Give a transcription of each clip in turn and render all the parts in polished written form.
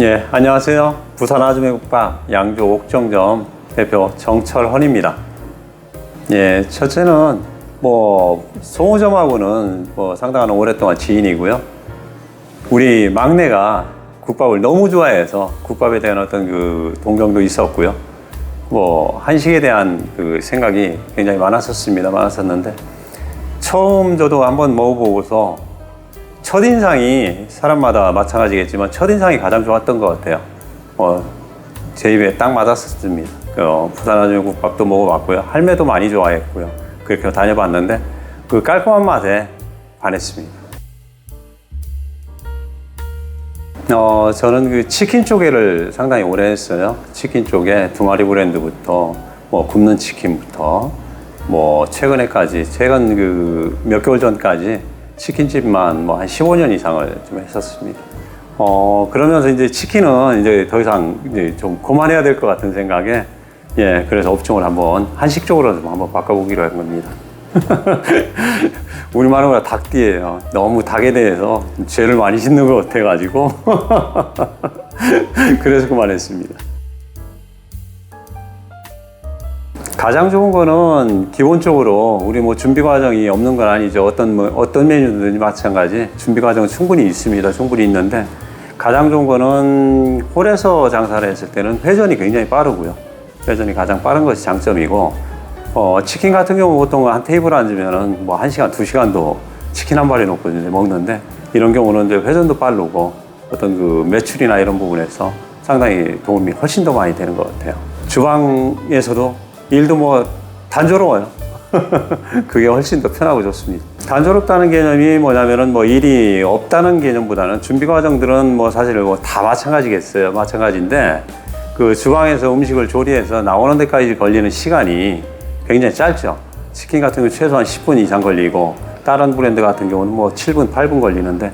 예, 안녕하세요. 부산 아주매국밥 양주 옥정점 대표 정철헌입니다. 예, 첫째는 송호점하고는 상당한 오랫동안 지인이고요. 우리 막내가 국밥을 너무 좋아해서 국밥에 대한 어떤 그 동경도 있었고요. 한식에 대한 그 생각이 굉장히 많았었는데 처음 저도 한번 먹어보고서 첫인상이 사람마다 마찬가지겠지만 첫인상이 가장 좋았던 것 같아요. 제 입에 딱 맞았었습니다. 부산 아주매국밥도 먹어봤고요. 할매도 많이 좋아했고요. 그렇게 다녀봤는데 그 깔끔한 맛에 반했습니다. 저는 그 치킨 쪼개를 상당히 오래 했어요. 치킨 쪼개 두 마리 브랜드부터 굽는 치킨부터 최근 그 몇 개월 전까지 치킨집만 한 15년 이상을 좀 했었습니다. 그러면서 이제 치킨은 이제 더 이상 이제 좀 그만해야 될 것 같은 생각에, 예, 그래서 업종을 한식 쪽으로 좀 한번 바꿔보기로 한 겁니다. 우리말로 닭띠예요. 너무 닭에 대해서 죄를 많이 짓는 것 같아가지고. 그래서 그만했습니다. 가장 좋은 거는 기본적으로 우리 준비 과정이 없는 건 아니죠. 어떤 메뉴든지 마찬가지 준비 과정은 충분히 있습니다. 충분히 있는데 가장 좋은 거는 홀에서 장사를 했을 때는 회전이 굉장히 빠르고요. 회전이 가장 빠른 것이 장점이고, 치킨 같은 경우 보통 한 테이블 앉으면은 1시간, 2시간도 치킨 한 마리 놓고 이제 먹는데 이런 경우는 이제 회전도 빠르고 어떤 그 매출이나 이런 부분에서 상당히 도움이 훨씬 더 많이 되는 것 같아요. 주방에서도 일도 단조로워요. 그게 훨씬 더 편하고 좋습니다. 단조롭다는 개념이 뭐냐면은 일이 없다는 개념보다는 준비 과정들은 사실 다 마찬가지겠어요. 마찬가지인데 그 주방에서 음식을 조리해서 나오는 데까지 걸리는 시간이 굉장히 짧죠. 치킨 같은 경우 최소한 10분 이상 걸리고 다른 브랜드 같은 경우는 7분, 8분 걸리는데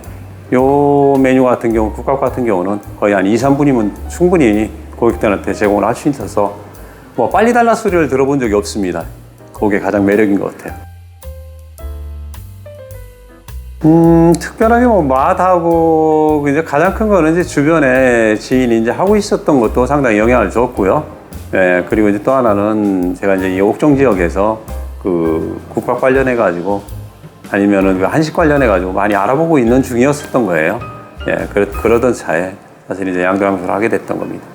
요 메뉴 같은 경우, 국밥 같은 경우는 거의 한 2, 3분이면 충분히 고객들한테 제공을 할 수 있어서 빨리 달라 소리를 들어본 적이 없습니다. 그게 가장 매력인 것 같아요. 특별하게 맛하고 이제 가장 큰 거는 이제 주변에 지인이 이제 하고 있었던 것도 상당히 영향을 줬고요. 예, 그리고 이제 또 하나는 제가 이제 이 옥정 지역에서 그 국밥 관련해 가지고 아니면은 그 한식 관련해 가지고 많이 알아보고 있는 중이었었던 거예요. 예, 그러던 차에 사실 이제 양도양수를 하게 됐던 겁니다.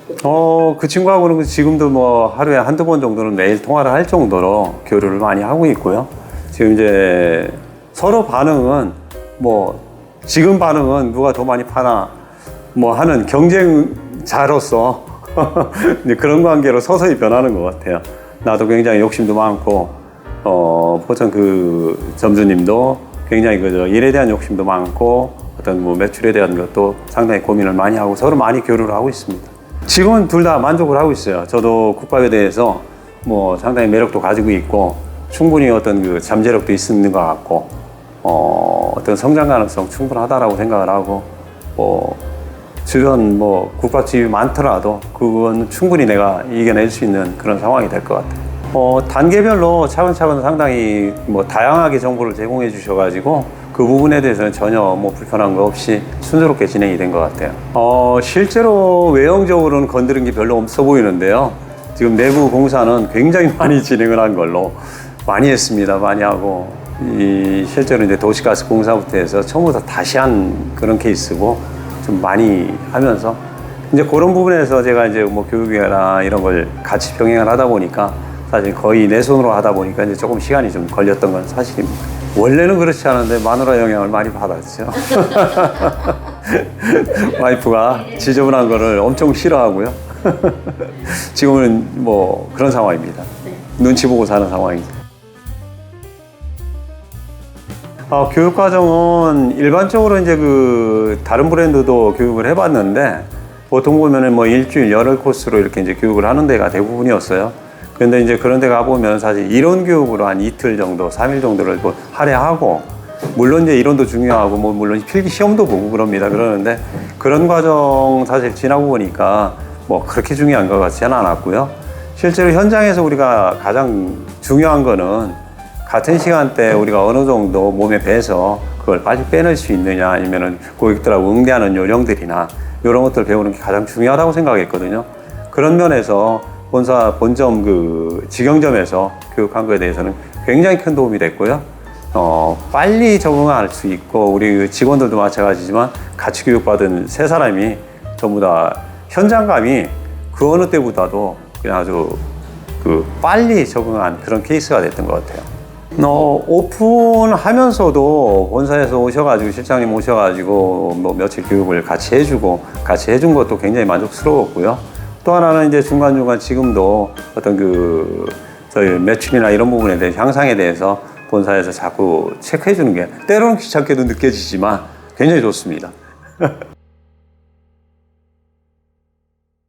그 친구하고는 지금도 하루에 한두 번 정도는 매일 통화를 할 정도로 교류를 많이 하고 있고요. 지금 이제 서로 반응은 지금 반응은 누가 더 많이 파나 하는 경쟁자로서 그런 관계로 서서히 변하는 것 같아요. 나도 굉장히 욕심도 많고, 보통 그 점주님도 굉장히 일에 대한 욕심도 많고, 어떤 매출에 대한 것도 상당히 고민을 많이 하고 서로 많이 교류를 하고 있습니다. 지금은 둘 다 만족을 하고 있어요. 저도 국밥에 대해서 상당히 매력도 가지고 있고 충분히 어떤 그 잠재력도 있는 것 같고 어떤 성장 가능성 충분하다라고 생각을 하고 주변 국밥집이 많더라도 그건 충분히 내가 이겨낼 수 있는 그런 상황이 될 것 같아요. 단계별로 차근차근 상당히 다양하게 정보를 제공해 주셔가지고 그 부분에 대해서는 전혀 불편한 거 없이 순조롭게 진행이 된 것 같아요. 실제로 외형적으로는 건드린 게 별로 없어 보이는데요. 지금 내부 공사는 굉장히 많이 진행을 한 걸로 많이 했습니다. 많이 하고 실제로 이제 도시가스 공사부터 해서 처음부터 다시 한 그런 케이스고 좀 많이 하면서 이제 그런 부분에서 제가 이제 교육이나 이런 걸 같이 병행을 하다 보니까 사실 거의 내 손으로 하다 보니까 이제 조금 시간이 좀 걸렸던 건 사실입니다. 원래는 그렇지 않은데 마누라 영향을 많이 받았죠. 와이프가 지저분한 거를 엄청 싫어하고요. 지금은 그런 상황입니다. 눈치 보고 사는 상황이죠. 교육 과정은 일반적으로 이제 다른 브랜드도 교육을 해봤는데 보통 보면은 일주일 열흘 코스로 이렇게 이제 교육을 하는 데가 대부분이었어요. 근데 이제 그런 데 가보면 사실 이론 교육으로 한 이틀 정도, 3일 정도를 할애하고, 물론 이제 이론도 중요하고, 물론 필기 시험도 보고 그럽니다. 그러는데 그런 과정 사실 지나고 보니까 그렇게 중요한 것 같지는 않았고요. 실제로 현장에서 우리가 가장 중요한 거는 같은 시간대에 우리가 어느 정도 몸에 배서 그걸 빨리 빼낼 수 있느냐, 아니면은 고객들하고 응대하는 요령들이나 이런 것들 배우는 게 가장 중요하다고 생각했거든요. 그런 면에서 본사 본점 그 직영점에서 교육한 거에 대해서는 굉장히 큰 도움이 됐고요. 빨리 적응할 수 있고 우리 직원들도 마찬가지지만 같이 교육받은 세 사람이 전부 다 현장감이 그 어느 때보다도 그냥 아주 그 빨리 적응한 그런 케이스가 됐던 것 같아요. 오픈하면서도 본사에서 오셔가지고 실장님 오셔가지고 뭐 며칠 교육을 같이 해주고 같이 해준 것도 굉장히 만족스러웠고요. 또 하나는 이제 중간중간 지금도 어떤 그 저희 매출이나 이런 부분에 대해 향상에 대해서 본사에서 자꾸 체크해 주는 게 때로는 귀찮게도 느껴지지만 굉장히 좋습니다.